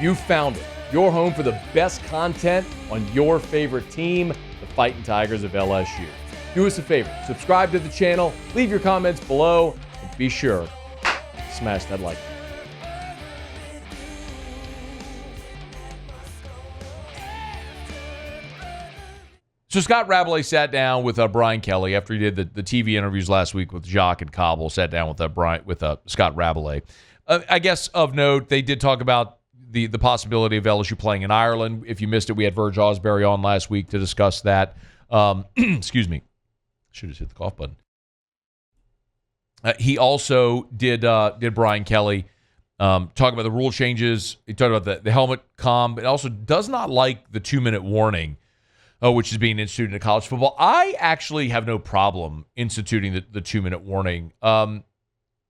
You found it. Your home for the best content on your favorite team, the Fighting Tigers of LSU. Do us a favor, subscribe to the channel, leave your comments below, and be sure to smash that like button. So Scott Rabelais sat down with Brian Kelly after he did the TV interviews last week with Jacques and Cobble. Sat down with Scott Rabelais. I guess of note, they did talk about the possibility of LSU playing in Ireland. If you missed it, we had Verge Osbury on last week to discuss that. Excuse me. Should have hit the cough button. He also did Brian Kelly talk about the rule changes. He talked about the helmet comm, but also does not like the 2-minute warning, which is being instituted in college football. I actually have no problem instituting the 2-minute warning.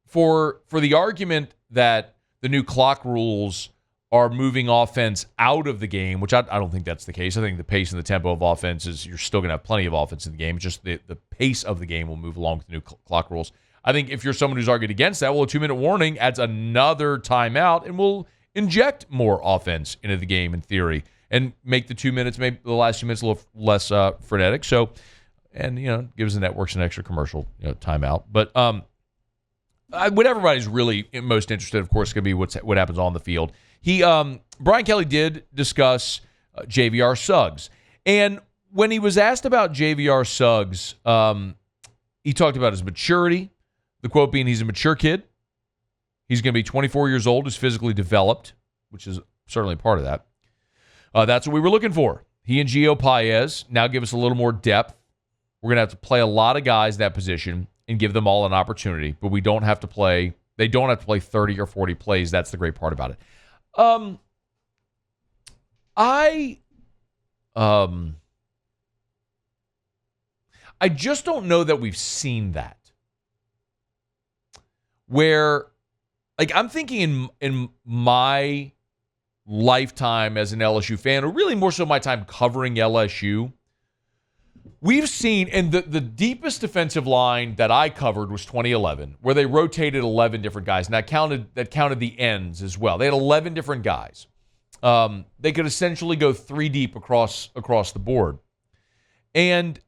For the argument that the new clock rules are moving offense out of the game, which I don't think that's the case. I think the pace and the tempo of offense is you're still going to have plenty of offense in the game. It's just the pace of the game will move along with the new clock rules. I think if you're someone who's argued against that, well, a 2-minute warning adds another timeout and will inject more offense into the game in theory and make the 2 minutes, maybe the last 2 minutes a little less frenetic. So, and, gives the networks an extra commercial timeout. But what everybody's really most interested, of course, is going to be what happens on the field. Brian Kelly did discuss JVR Suggs. And when he was asked about JVR Suggs, he talked about his maturity, the quote being he's a mature kid. He's going to be 24 years old, is physically developed, which is certainly part of that. That's what we were looking for. He and Gio Paez now give us a little more depth. We're going to have to play a lot of guys in that position and give them all an opportunity, but they don't have to play 30 or 40 plays. That's the great part about it. I just don't know that we've seen that. Where, I'm thinking in my lifetime as an LSU fan, or really more so my time covering LSU, we've seen, and the deepest defensive line that I covered was 2011, where they rotated 11 different guys, and that counted the ends as well. They had 11 different guys. They could essentially go 3 deep across the board, and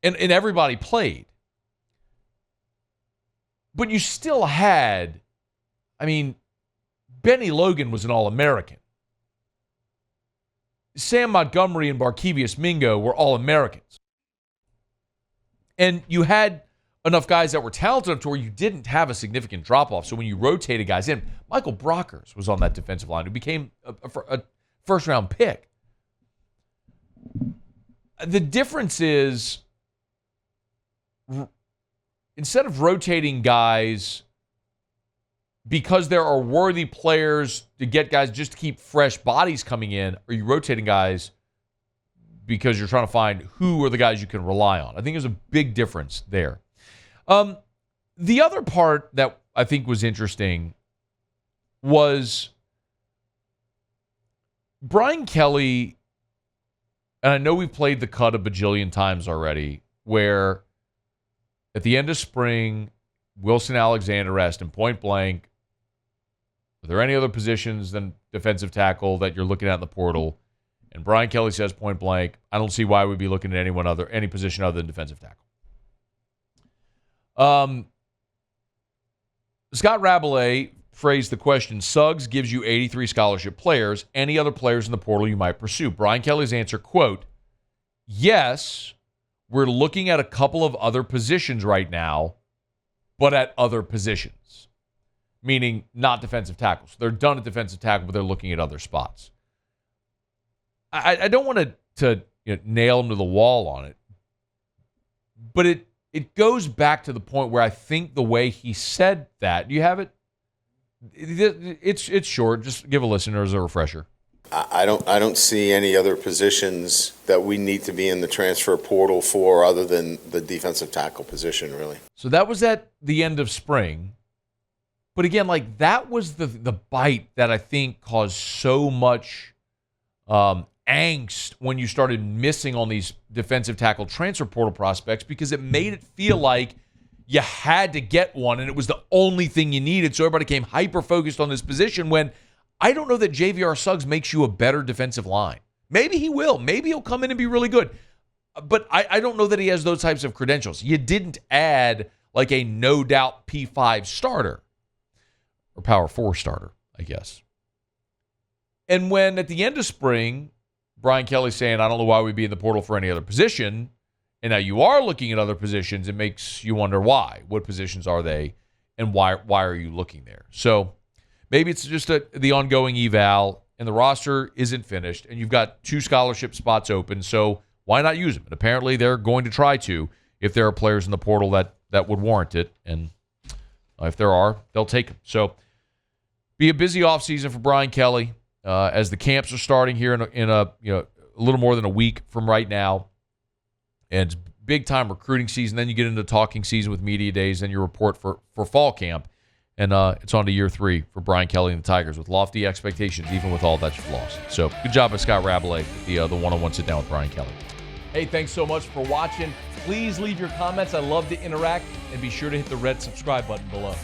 everybody played, but you still had, Benny Logan was an All-American. Sam Montgomery and Barkevius Mingo were All-Americans. And you had enough guys that were talented enough to where you didn't have a significant drop-off. So when you rotated guys in, Michael Brockers was on that defensive line, who became a first-round pick. The difference is, instead of rotating guys because there are worthy players to get guys just to keep fresh bodies coming in, are you rotating guys because you're trying to find who are the guys you can rely on? I think there's a big difference there. The other part that I think was interesting was Brian Kelly, and I know we've played the cut a bajillion times already, where at the end of spring, Wilson Alexander asked him point blank, are there any other positions than defensive tackle that you're looking at in the portal? And Brian Kelly says point blank, I don't see why we'd be looking at any position other than defensive tackle. Scott Rabelais phrased the question, Suggs gives you 83 scholarship players. Any other players in the portal you might pursue? Brian Kelly's answer, quote, yes, we're looking at a couple of other positions right now, but at other positions. Meaning not defensive tackles. They're done at defensive tackle, but they're looking at other spots. I don't want to nail him to the wall on it, but it goes back to the point where I think the way he said that, do you have it? It's short. Just give a listener as a refresher. I don't see any other positions that we need to be in the transfer portal for other than the defensive tackle position, really. So that was at the end of spring. But again, that was the bite that I think caused so much angst when you started missing on these defensive tackle transfer portal prospects, because it made it feel like you had to get one and it was the only thing you needed. So everybody became hyper-focused on this position when I don't know that JVR Suggs makes you a better defensive line. Maybe he will. Maybe he'll come in and be really good. But I don't know that he has those types of credentials. You didn't add like a no-doubt P5 starter or Power 4 starter, I guess. And when at the end of spring, Brian Kelly's saying, I don't know why we'd be in the portal for any other position, and now you are looking at other positions, it makes you wonder why. What positions are they, and why are you looking there? So maybe it's just the ongoing eval, and the roster isn't finished, and you've got 2 scholarship spots open, so why not use them? And apparently they're going to try to if there are players in the portal that would warrant it, and if there are, they'll take them. So be a busy offseason for Brian Kelly as the camps are starting here in a little more than a week from right now. And it's big-time recruiting season. Then you get into talking season with media days, then you report for fall camp. And it's on to year 3 for Brian Kelly and the Tigers with lofty expectations, even with all that you've lost. So good job by Scott Rabelais with the one-on-one sit-down with Brian Kelly. Hey, thanks so much for watching. Please leave your comments. I love to interact. And be sure to hit the red subscribe button below.